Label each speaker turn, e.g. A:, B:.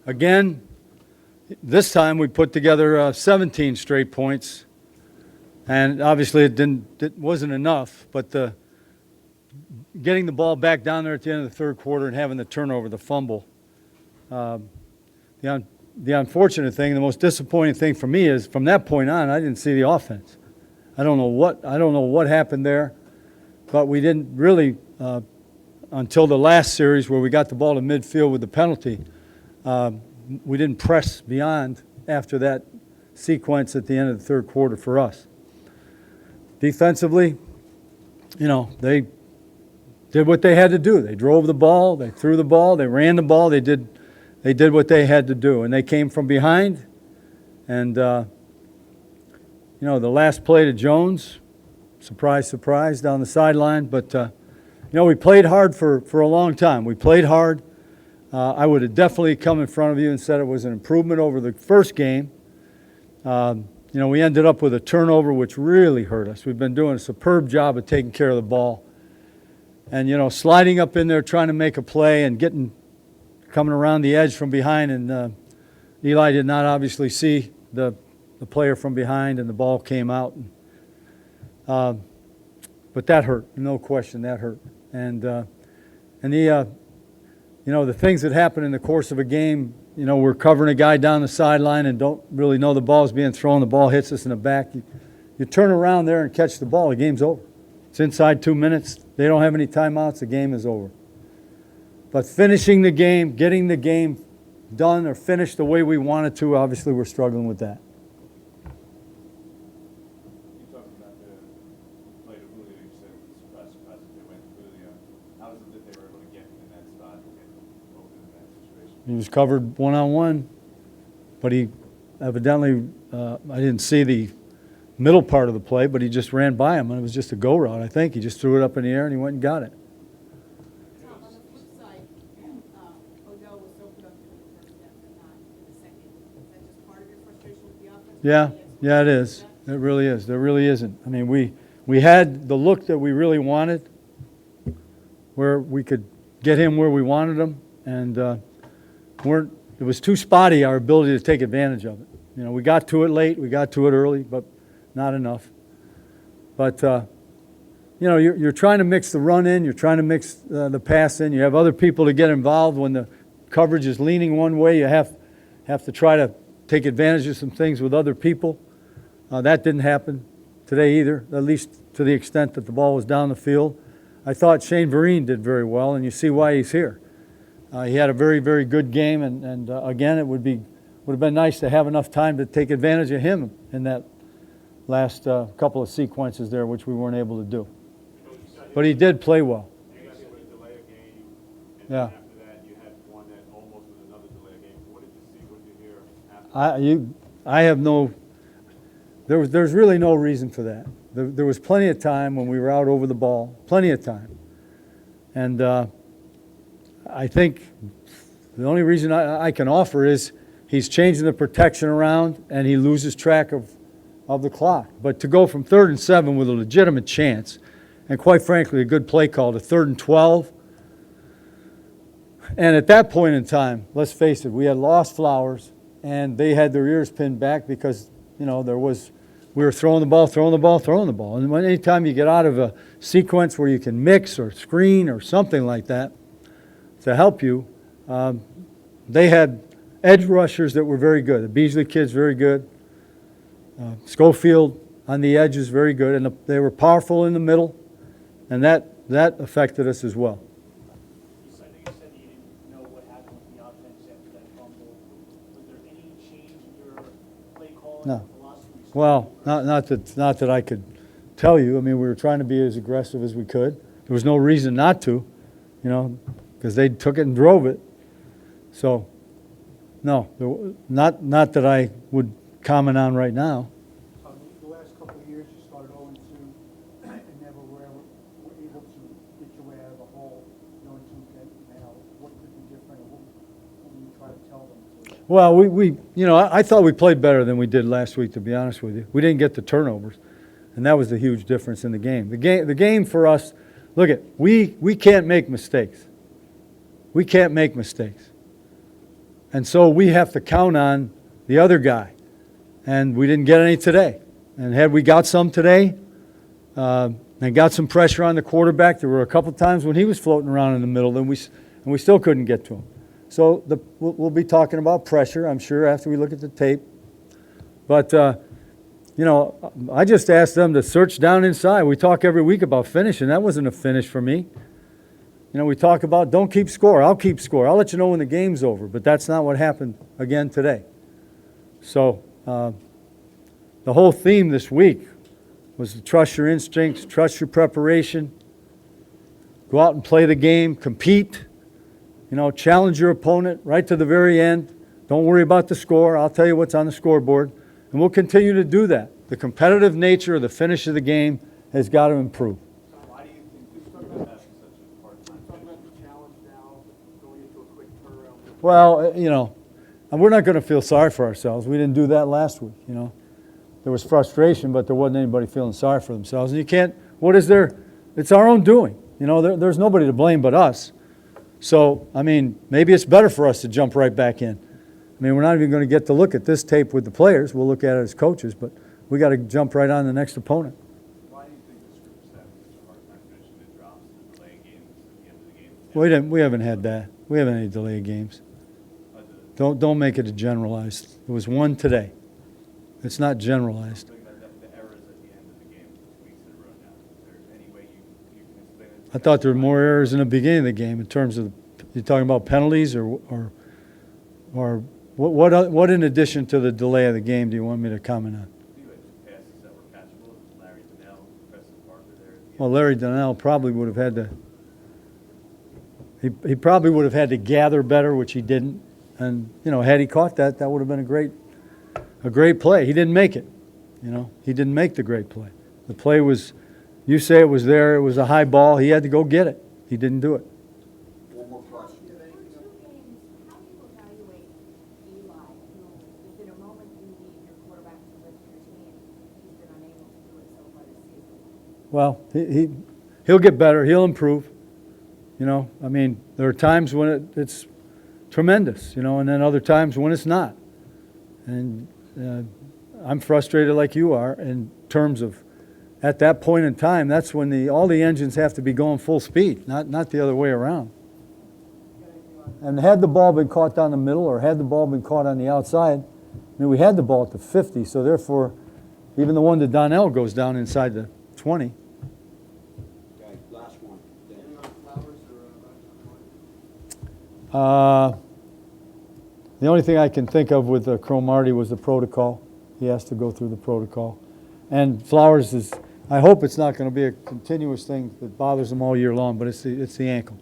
A: Again, this time we put together 17 straight points, and obviously it wasn't enough. But getting the ball back down there at the end of the third quarter and having the turnover, the fumble. The unfortunate thing, the most disappointing thing for me is from that point on, I didn't see the offense. I don't know what happened there, but we didn't really until the last series where we got the ball to midfield with the penalty. We didn't press beyond after that sequence at the end of the third quarter for us. Defensively, they did what they had to do. They drove the ball, they threw the ball, they ran the ball, they did what they had to do, and they came from behind. And the last play to Jones, surprise, surprise, down the sideline. But we played hard for a long time. We played hard. I would have definitely come in front of you and said it was an improvement over the first game. We ended up with a turnover, which really hurt us. We've been doing a superb job of taking care of the ball. And, sliding up in there, trying to make a play and coming around the edge from behind. And Eli did not obviously see the player from behind, and the ball came out. But that hurt, no question, that hurt. And the things that happen in the course of a game, we're covering a guy down the sideline and don't really know the ball's being thrown. The ball hits us in the back. You turn around there and catch the ball, the game's over. It's inside 2 minutes. They don't have any timeouts. The game is over. But finishing the game, getting the game done or finished the way we wanted to, obviously we're struggling with that.
B: You talked about the play to Julio. You said surprise that they went to Julio. How is it that they were able to get him in that spot and get him open in that situation?
A: He was covered one-on-one, but he evidently, I didn't see the middle part of the play, but he just ran by him, and it was just a go route, I think. He just threw it up in the air, and he went and got it.
C: Tom, on the flip side, Odell was so productive in the first half and not in the second. Is that just part of your frustration with the offense?
A: Yeah, it is. It really is. There really isn't. I mean, we had the look that we really wanted, where we could get him where we wanted him, and it was too spotty, our ability to take advantage of it. We got to it late, we got to it early, but not enough. But, you're trying to mix the run in, you're trying to mix the pass in. You have other people to get involved. When the coverage is leaning one way, you have to try to take advantage of some things with other people. That didn't happen today either, at least to the extent that the ball was down the field. I thought Shane Vereen did very well, and you see why he's here. He had a very, very good game, and again, it would have been nice to have enough time to take advantage of him in that last couple of sequences there, which we weren't able to do. But he did play well.
B: You guys were to delay a game, and
A: Yeah.
B: after that you had one that almost was another delay game. What did you see? What did you hear after?
A: I have no. There's really no reason for that. There was plenty of time when we were out over the ball, plenty of time, and I think the only reason I can offer is he's changing the protection around and he loses track of the clock. But to go from 3rd and 7 with a legitimate chance, and quite frankly a good play call, to 3rd and 12, and at that point in time, let's face it, we had lost Flowers and they had their ears pinned back because we were throwing the ball. And anytime you get out of a sequence where you can mix or screen or something like that to help you, they had edge rushers that were very good. The Beasley kid's very good. Schofield on the edges very good, and they were powerful in the middle, and that affected us as well.
D: You said you didn't know what happened with the offense after that fumble. Was there any change in your play calling
A: No.
D: or philosophy?
A: Well, not that I could tell you. I mean, we were trying to be as aggressive as we could. There was no reason not to, because they took it and drove it. So, no, not that I would comment on right now.
E: The last couple of years, you started 0-2 and never were able to get your way out of the hole. 0-2 now, what could be different? What will you try to tell them?
A: Well, I thought we played better than we did last week, to be honest with you. We didn't get the turnovers, and that was the huge difference in the game. The game for us, we can't make mistakes. We can't make mistakes. And so we have to count on the other guy. And we didn't get any today. And had we got some today, and got some pressure on the quarterback, there were a couple times when he was floating around in the middle, and we still couldn't get to him. So we'll be talking about pressure, I'm sure, after we look at the tape. But, I just asked them to search down inside. We talk every week about finish, and that wasn't a finish for me. We talk about don't keep score. I'll keep score. I'll let you know when the game's over. But that's not what happened again today. So the whole theme this week was to trust your instincts, trust your preparation, go out and play the game, compete, challenge your opponent right to the very end. Don't worry about the score. I'll tell you what's on the scoreboard. And we'll continue to do that. The competitive nature of the finish of the game has got to improve.
B: Why do you think this could have such a hard time?
E: Talking about the challenge now, going into a quick turnaround.
A: Well, and we're not going to feel sorry for ourselves. We didn't do that last week, There was frustration, but there wasn't anybody feeling sorry for themselves. And you can't, what is there? It's our own doing. There's nobody to blame but us. So, maybe it's better for us to jump right back in. We're not even going to get to look at this tape with the players. We'll look at it as coaches, but we got to jump right on the next opponent.
B: Why do you think this group is having such a hard time finishing the drops, the delay games at the end of the game?
A: We haven't had that. We haven't any delay games. Don't make it a generalized. There was one today. It's not generalized.
B: The errors at the end of the game, 2 weeks in a row now. Is there any way you can explain it?
A: I thought there were more errors in the beginning of the game in terms of, you're talking about penalties or what in addition to the delay of the game do you want me to comment on?
B: You had passes that were catchable. Larry Donnell, Preston Parker there at the end.
A: Well, Larry Donnell probably would have had to, he probably would have had to gather better, which he didn't. And, had he caught that, that would have been a great play. He didn't make it. He didn't make the great play. The play was, you say it was there, it was a high ball. He had to go get it. He didn't do it.
E: One more question.
C: For 2 games, how do you evaluate Eli? Is it a moment you need your quarterback to lift your team? He's been unable to do it so far this season.
A: Well, he'll get better. He'll improve. There are times when it's tremendous, and then other times when it's not. And I'm frustrated like you are in terms of at that point in time, that's when all the engines have to be going full speed, not the other way around. And had the ball been caught down the middle or had the ball been caught on the outside, we had the ball at the 50, so therefore even the one to Donnell goes down inside the 20.
E: Okay, last one. Any on Flowers or
A: The only thing I can think of with Cromartie was the protocol. He has to go through the protocol. And Flowers I hope it's not going to be a continuous thing that bothers him all year long, but it's the ankle.